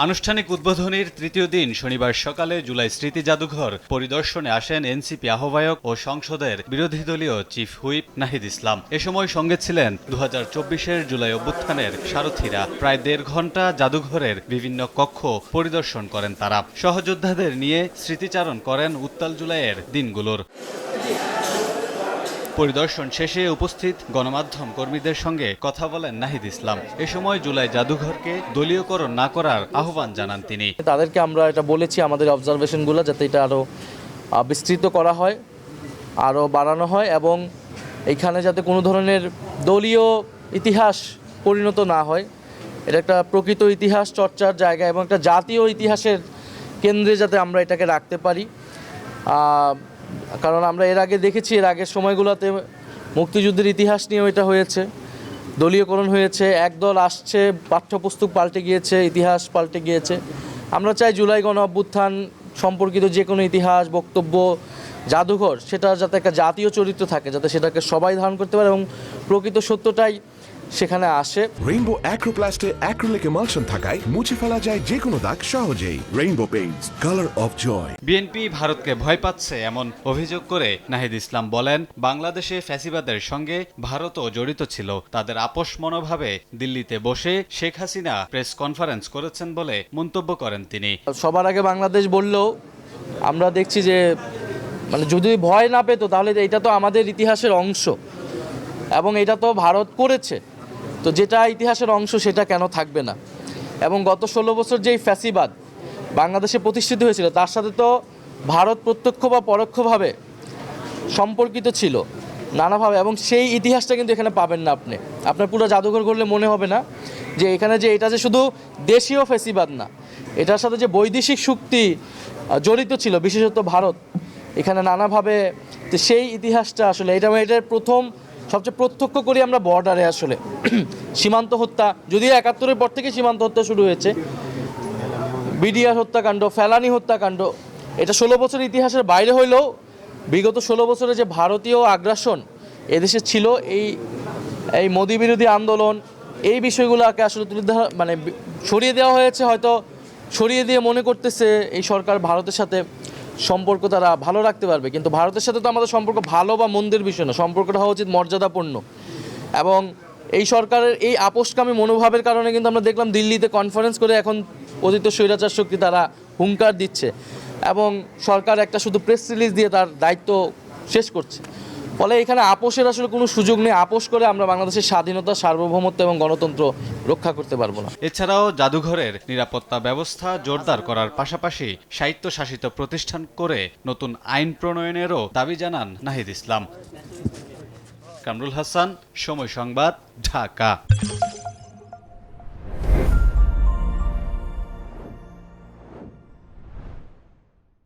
আনুষ্ঠানিক উদ্বোধনীর তৃতীয় দিন শনিবার সকালে জুলাই স্মৃতি জাদুঘর পরিদর্শনে আসেন এনসিপি আহ্বায়ক ও সংসদের বিরোধী দলীয় চিফ হুইপ নাহিদ ইসলাম। এ সময় সঙ্গে ছিলেন 2024-এর জুলাই অভ্যুত্থানের সারথীরা। প্রায় 1.5 ঘণ্টা জাদুঘরের বিভিন্ন কক্ষ পরিদর্শন করেন তারা। সহযোদ্ধাদের নিয়ে স্মৃতিচারণ করেন উত্তাল জুলাইয়ের দিনগুলোর। পরিদর্শন শেষে উপস্থিত গণমাধ্যম কর্মীদের সঙ্গে কথা বলেন নাহিদ ইসলাম। এ সময় জুলাই জাদুঘরকে দলীয়করণ না করার আহ্বান জানান তিনি। তাদেরকে আমরা এটা বলেছি আমাদের অবজারভেশনগুলো যাতে এটা আরও বিস্তৃত করা হয়, আরও বাড়ানো হয় এবং এইখানে যাতে কোনো ধরনের দলীয় ইতিহাস পরিণত না হয়। এটা একটা প্রকৃত ইতিহাস চর্চার জায়গা এবং একটা জাতীয় ইতিহাসের কেন্দ্রে যাতে আমরা এটাকে রাখতে পারি। কারণ আমরা এর আগে দেখেছি, এর আগের সময়গুলোতে মুক্তিযুদ্ধের ইতিহাস নিয়েও এটা হয়েছে, দলীয়করণ হয়েছে, একদল আসছে, পাঠ্যপুস্তক পাল্টে গিয়েছে, ইতিহাস পাল্টে গিয়েছে। আমরা চাই জুলাই গণ অভ্যুত্থান সম্পর্কিত যে কোনো ইতিহাস, বক্তব্য, জাদুঘর সেটা যাতে একটা জাতীয় চরিত্র থাকে, যাতে সেটাকে সবাই ধারণ করতে পারে এবং প্রকৃত সত্যটাই সেখানে আসে। রেইনবো অ্যাক্রোপ্লাস্টে অ্যাক্রিলিক এমালশন থাকায় মুছে ফেলা যায় যে কোনো দাগ সহজেই। Rainbow paints, colour of joy. BNP ভারতকে ভয় পাচ্ছে এমন অভিযোগ করে নাহিদ ইসলাম বলেন, বাংলাদেশে ফ্যাসিবাদের সঙ্গে ভারতও জড়িত ছিল। তাদের আপোষ মনোভাবে দিল্লিতে বসে শেখ হাসিনা প্রেস কনফারেন্স করেছেন বলে মন্তব্য করেন তিনি। সবার আগে বাংলাদেশ বললেও আমরা দেখছি যে যদি ভয় না পেত তাহলে এটা তো আমাদের ইতিহাসের অংশ এবং এটা তো ভারত করেছে, তো যেটা ইতিহাসের অংশ সেটা কেন থাকবে না। এবং গত 16 বছর যেই ফ্যাসিবাদ বাংলাদেশে প্রতিষ্ঠিত হয়েছিল তার সাথে তো ভারত প্রত্যক্ষ বা পরোক্ষভাবে সম্পর্কিত ছিল নানাভাবে, এবং সেই ইতিহাসটা কিন্তু এখানে পাবেন না। আপনার পুরো জাদুঘর করলে মনে হবে না যে এখানে যে এটা যে শুধু দেশীয় ফ্যাসিবাদ না, এটার সাথে যে বৈদেশিক শক্তি জড়িত ছিল, বিশেষত ভারত, এখানে নানাভাবে সেই ইতিহাসটা আসলে এটার প্রথম সবচেয়ে প্রত্যক্ষ করি আমরা বর্ডারে আসলে সীমান্ত হত্যা, যদিও 71-এর পর থেকে সীমান্ত হত্যা শুরু হয়েছে, বিডিআর হত্যাকাণ্ড, ফেলানি হত্যাকাণ্ড, এটা 16 বছরের ইতিহাসের বাইরে হইলেও বিগত 16 বছরে যে ভারতীয় আগ্রাসন এদেশে ছিল, এই মোদি বিরোধী আন্দোলন, এই বিষয়গুলোকে আসলে তুলে ধরা সরিয়ে দেওয়া হয়েছে। হয়তো সরিয়ে দিয়ে মনে করতেছে এই সরকার ভারতের সাথে সম্পর্ক তারা ভালো রাখতে পারবে, কিন্তু ভারতের সাথে তো আমাদের সম্পর্ক ভালো বা মন্দের বিষয় না, সম্পর্কটা হওয়া উচিত মর্যাদাপূর্ণ। এবং এই সরকারের এই আপোষকামী মনোভাবের কারণে কিন্তু আমরা দেখলাম দিল্লিতে কনফারেন্স করে এখন অতীত স্বৈরাচার শক্তি তারা হুঙ্কার দিচ্ছে এবং সরকার একটা শুধু প্রেস রিলিজ দিয়ে তার দায়িত্ব শেষ করছে। ফলে এখানে আপোষের আসলে কোনো সুযোগ নেই। আপোষ করে আমরা বাংলাদেশের স্বাধীনতা, সার্বভৌমত্ব এবং গণতন্ত্র রক্ষা করতে পারবো না। এছাড়াও জাদুঘরের নিরাপত্তা ব্যবস্থা জোরদার করার পাশাপাশি স্বায়ত্তশাসিত প্রতিষ্ঠান করে নতুন আইন প্রণয়নেরও দাবি জানান নাহিদ ইসলাম। কামরুল হাসান, সময় সংবাদ, ঢাকা।